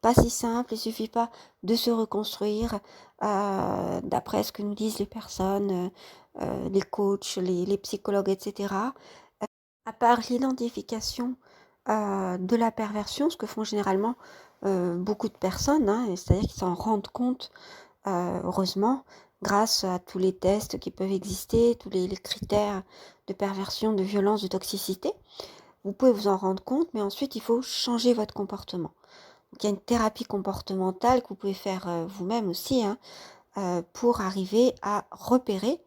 pas si simple, il suffit pas de se reconstruire d'après ce que nous disent les personnes, les coachs, les psychologues, etc. À part l'identification de la perversion, ce que font généralement beaucoup de personnes, hein, c'est-à-dire qu'ils s'en rendent compte, heureusement, grâce à tous les tests qui peuvent exister, tous les critères de perversion, de violence, de toxicité. Vous pouvez vous en rendre compte, mais ensuite il faut changer votre comportement. Donc, il y a une thérapie comportementale que vous pouvez faire vous-même aussi, hein, pour arriver à repérer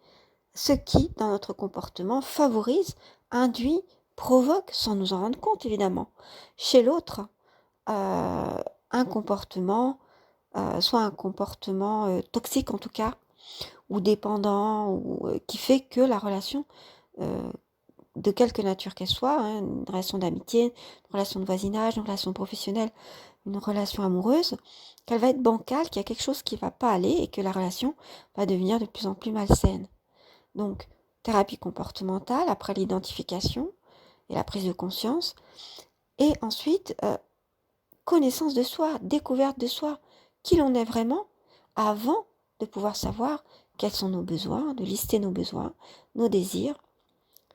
ce qui, dans notre comportement, favorise, induit, provoque, sans nous en rendre compte évidemment, chez l'autre, un comportement, soit un comportement toxique en tout cas, ou dépendant, ou qui fait que la relation, euh, de quelque nature qu'elle soit, hein, une relation d'amitié, une relation de voisinage, une relation professionnelle, une relation amoureuse, qu'elle va être bancale, qu'il y a quelque chose qui ne va pas aller et que la relation va devenir de plus en plus malsaine. Donc, thérapie comportementale, après l'identification et la prise de conscience, et ensuite, connaissance de soi, découverte de soi, qui l'on est vraiment, avant de pouvoir savoir quels sont nos besoins, de lister nos besoins, nos désirs,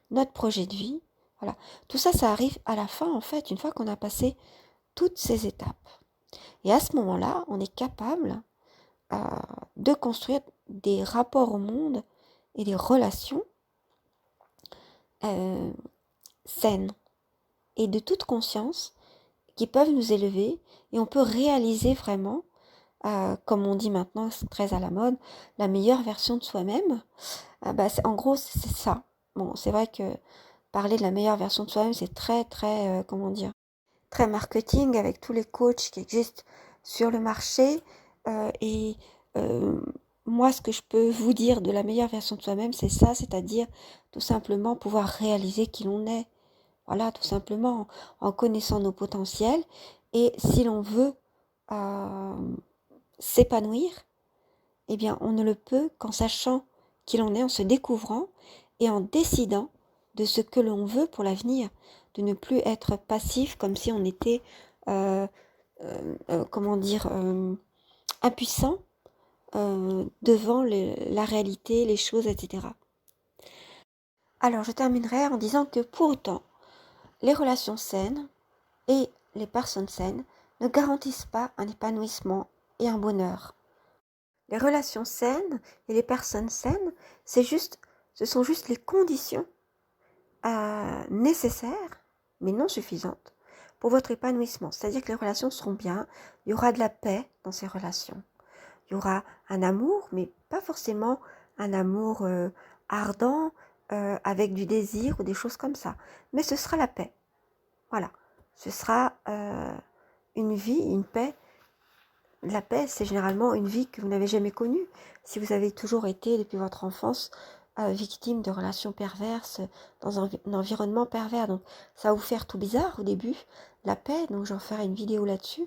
notre projet de vie. Voilà. Tout ça, ça arrive à la fin, en fait, une fois qu'on a passé toutes ces étapes. Et à ce moment-là, on est capable euh, de construire des rapports au monde et des relations euh, saines et de toute conscience qui peuvent nous élever et on peut réaliser vraiment, comme on dit maintenant, c'est très à la mode, la meilleure version de soi-même. En gros, c'est ça. Bon, c'est vrai que parler de la meilleure version de soi-même, c'est très, très, comment dire, très marketing avec tous les coachs qui existent sur le marché. Et moi, ce que je peux vous dire de la meilleure version de soi-même, c'est ça, c'est-à-dire tout simplement pouvoir réaliser qui l'on est. Voilà, tout simplement en connaissant nos potentiels. Et si l'on veut euh, s'épanouir, eh bien, on ne le peut qu'en sachant qui l'on est, en se découvrant et en décidant de ce que l'on veut pour l'avenir, de ne plus être passif comme si on était, euh, comment dire, impuissant devant la réalité, les choses, etc. Alors, je terminerai en disant que pour autant, les relations saines et les personnes saines ne garantissent pas un épanouissement et un bonheur. Les relations saines et les personnes saines, ce sont juste les conditions nécessaires, mais non suffisantes, pour votre épanouissement. C'est-à-dire que les relations seront bien, il y aura de la paix dans ces relations. Il y aura un amour, mais pas forcément un amour ardent, avec du désir ou des choses comme ça. Mais ce sera la paix. Voilà. Ce sera une vie, une paix. La paix, c'est généralement une vie que vous n'avez jamais connue. Si vous avez toujours été, depuis votre enfance, victime de relations perverses, dans un environnement pervers. Donc, ça va vous faire tout bizarre au début, la paix. Donc, j'en ferai une vidéo là-dessus,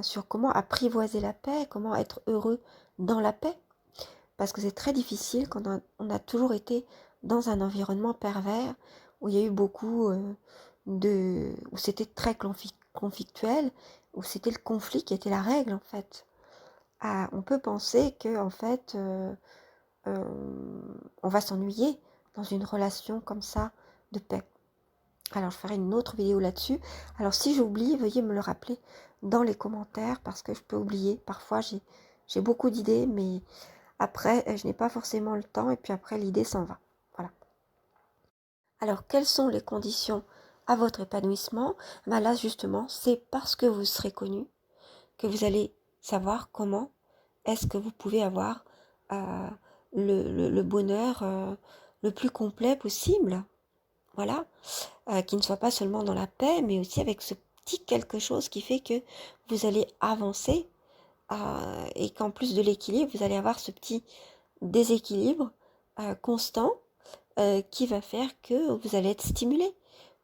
sur comment apprivoiser la paix, comment être heureux dans la paix. Parce que c'est très difficile quand on a toujours été dans un environnement pervers, où il y a eu beaucoup où c'était très conflictuel, où c'était le conflit qui était la règle en fait. On peut penser que en fait, on va s'ennuyer dans une relation comme ça de paix. Alors je ferai une autre vidéo là-dessus. Alors si j'oublie, veuillez me le rappeler dans les commentaires parce que je peux oublier. Parfois j'ai beaucoup d'idées, mais après je n'ai pas forcément le temps et puis après l'idée s'en va. Voilà. Alors, quelles sont les conditions à votre épanouissement? Là, justement, c'est parce que vous serez connu que vous allez savoir comment est-ce que vous pouvez avoir euh, le bonheur le plus complet possible. Voilà. Qui ne soit pas seulement dans la paix, mais aussi avec ce petit quelque chose qui fait que vous allez avancer et qu'en plus de l'équilibre, vous allez avoir ce petit déséquilibre constant qui va faire que vous allez être stimulé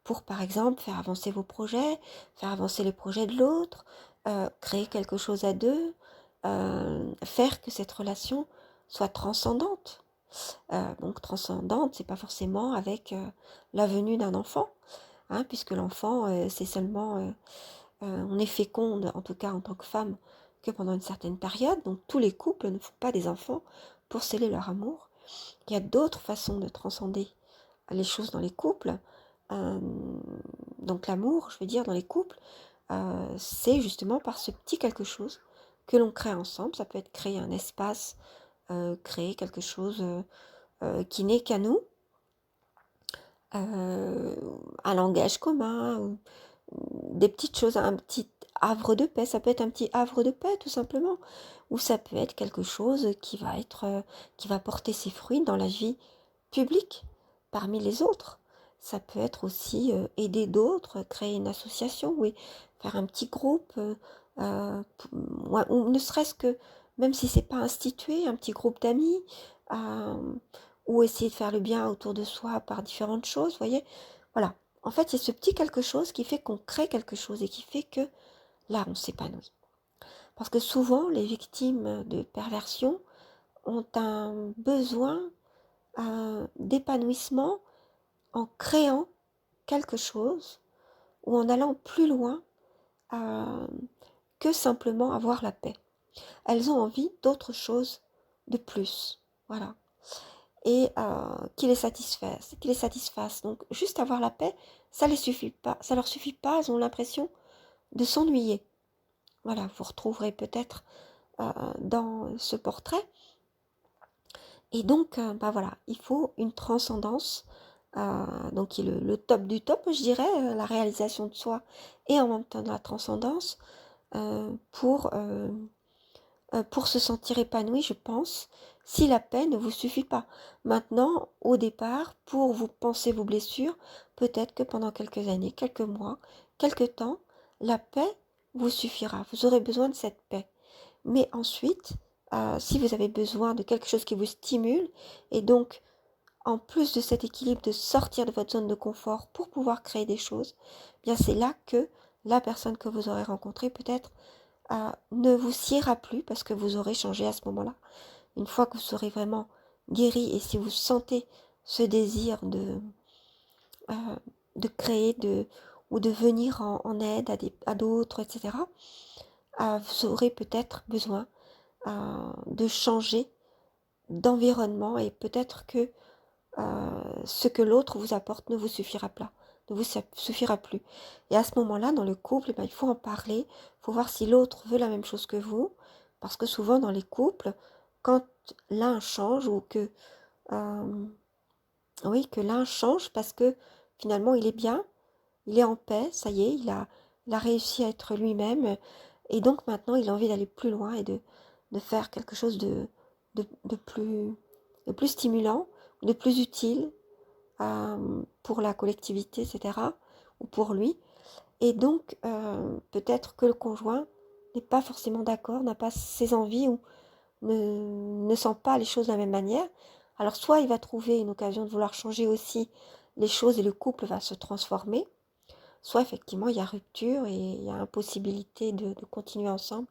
pour, par exemple, faire avancer vos projets, faire avancer les projets de l'autre, créer quelque chose à deux, faire que cette relation soit transcendante. Donc transcendante, c'est pas forcément avec la venue d'un enfant, hein, puisque l'enfant, c'est seulement on est féconde, en tout cas en tant que femme, que pendant une certaine période. Donc tous les couples ne font pas des enfants pour sceller leur amour. Il y a d'autres façons de transcender les choses dans les couples. Euh, donc l'amour, je veux dire, dans les couples, c'est justement par ce petit quelque chose que l'on crée ensemble. Ça peut être créer un espace, créer quelque chose qui n'est qu'à nous, euh, un langage commun, ou des petites choses, un petit havre de paix. Ça peut être un petit havre de paix, tout simplement. Ou ça peut être quelque chose qui va porter ses fruits dans la vie publique, parmi les autres. Ça peut être aussi aider d'autres, créer une association, oui, faire un petit groupe, ou ne serait-ce que, même si c'est pas institué, un petit groupe d'amis, euh, ou essayer de faire le bien autour de soi par différentes choses, vous voyez. Voilà. En fait, c'est ce petit quelque chose qui fait qu'on crée quelque chose et qui fait que là, on s'épanouit. Parce que souvent, les victimes de perversion ont un besoin d'épanouissement en créant quelque chose ou en allant plus loin euh, que simplement avoir la paix. Elles ont envie d'autre chose de plus. Voilà. Et qui les satisfasse. Donc juste avoir la paix, ça les suffit pas, ça leur suffit pas, elles ont l'impression de s'ennuyer. Voilà, vous retrouverez peut-être dans ce portrait. Et donc, bah voilà, il faut une transcendance, donc qui est le top du top, je dirais, la réalisation de soi et en même temps de la transcendance euh, pour, euh, pour se sentir épanoui, je pense, si la paix ne vous suffit pas. Maintenant, au départ, pour vous penser vos blessures, peut-être que pendant quelques années, quelques mois, quelques temps, la paix vous suffira. Vous aurez besoin de cette paix. Mais ensuite, si vous avez besoin de quelque chose qui vous stimule, et donc, en plus de cet équilibre, de sortir de votre zone de confort pour pouvoir créer des choses, eh bien c'est là que la personne que vous aurez rencontrée peut-être ne vous siera plus parce que vous aurez changé à ce moment-là. Une fois que vous serez vraiment guéri et si vous sentez ce désir euh, de créer ou de venir en aide à d'autres, etc., vous aurez peut-être besoin de changer d'environnement et peut-être que ce que l'autre vous apporte ne vous suffira pas, ne vous suffira plus. Et à ce moment-là, dans le couple, il faut en parler, il faut voir si l'autre veut la même chose que vous, parce que souvent dans les couples, quand l'un change ou euh, oui, que l'un change parce que finalement il est bien, il est en paix, ça y est, il a réussi à être lui-même, et donc maintenant il a envie d'aller plus loin et de faire quelque chose de plus, de plus stimulant, de plus utile pour la collectivité, etc., ou pour lui. Et donc peut-être que le conjoint n'est pas forcément d'accord, n'a pas ses envies ou ne sent pas les choses de la même manière. Alors soit il va trouver une occasion de vouloir changer aussi les choses et le couple va se transformer, soit effectivement il y a rupture et il y a impossibilité de continuer ensemble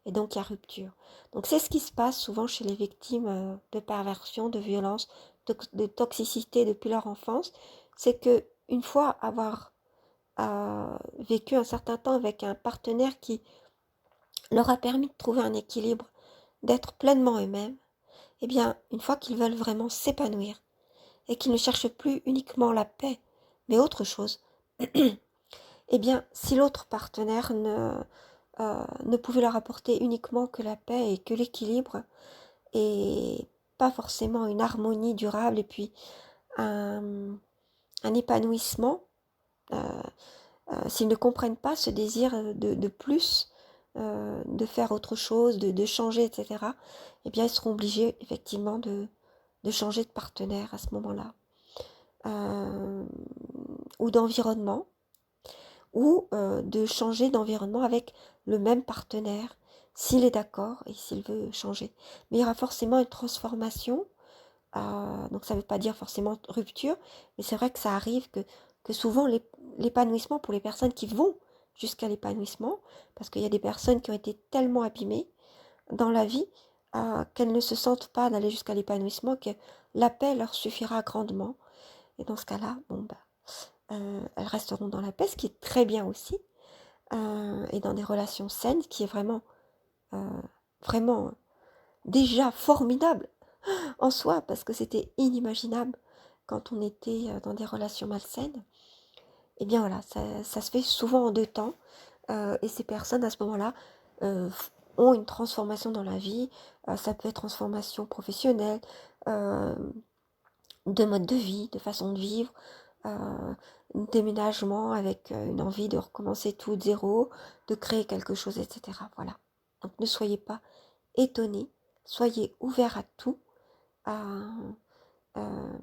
et donc il y a rupture. Donc c'est ce qui se passe souvent chez les victimes de perversion, de violence, de toxicité depuis leur enfance, c'est que une fois avoir vécu un certain temps avec un partenaire qui leur a permis de trouver un équilibre, d'être pleinement eux-mêmes, eh bien une fois qu'ils veulent vraiment s'épanouir et qu'ils ne cherchent plus uniquement la paix, mais autre chose, eh bien, si l'autre partenaire ne pouvait leur apporter uniquement que la paix et que l'équilibre, et pas forcément une harmonie durable, et puis un, un épanouissement, euh, s'ils ne comprennent pas ce désir de plus, de faire autre chose, de changer, etc., eh bien, ils seront obligés effectivement de changer de partenaire à ce moment-là, euh, ou d'environnement, ou de changer d'environnement avec le même partenaire, s'il est d'accord et s'il veut changer. Mais il y aura forcément une transformation, donc ça ne veut pas dire forcément rupture, mais c'est vrai que ça arrive que souvent l'épanouissement pour les personnes qui vont jusqu'à l'épanouissement, parce qu'il y a des personnes qui ont été tellement abîmées dans la vie qu'elles ne se sentent pas d'aller jusqu'à l'épanouissement, que la paix leur suffira grandement. Et dans ce cas-là, bon, bah, elles resteront dans la paix, ce qui est très bien aussi. et dans des relations saines, qui est euh, vraiment déjà formidable en soi, parce que c'était inimaginable quand on était dans des relations malsaines. Et bien voilà, ça se fait souvent en 2 temps, et ces personnes à ce moment-là euh, ont une transformation dans la vie. Ça peut être transformation professionnelle, euh, de mode de vie, de façon de vivre, un déménagement avec une envie de recommencer tout de zéro, de créer quelque chose, etc. Voilà. Donc ne soyez pas étonnés, soyez ouverts à tout. À, euh,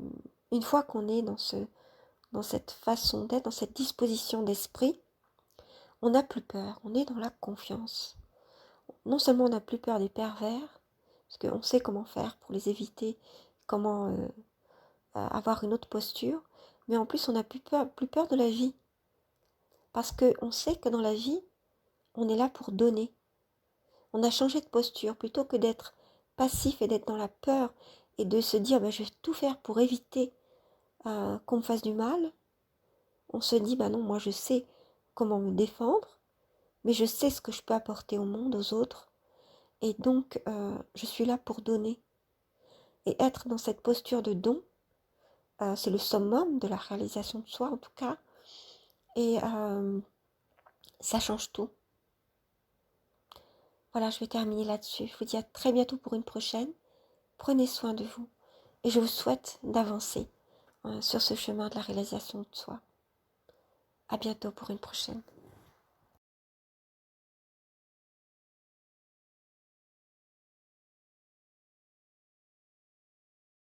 une fois qu'on est dans cette façon d'être, dans cette disposition d'esprit, on n'a plus peur, on est dans la confiance. Non seulement on n'a plus peur des pervers, parce qu'on sait comment faire pour les éviter, comment avoir une autre posture, mais en plus on n'a plus peur de la vie, parce qu'on sait que dans la vie, on est là pour donner. On a changé de posture, plutôt que d'être passif et d'être dans la peur et de se dire je vais tout faire pour éviter qu'on me fasse du mal. On se dit non, moi je sais comment me défendre, mais je sais ce que je peux apporter au monde, aux autres, et donc je suis là pour donner. Et être dans cette posture de don, c'est le summum de la réalisation de soi en tout cas, et ça change tout. Voilà, je vais terminer là-dessus. Je vous dis à très bientôt pour une prochaine. Prenez soin de vous et je vous souhaite d'avancer sur ce chemin de la réalisation de soi. À bientôt pour une prochaine.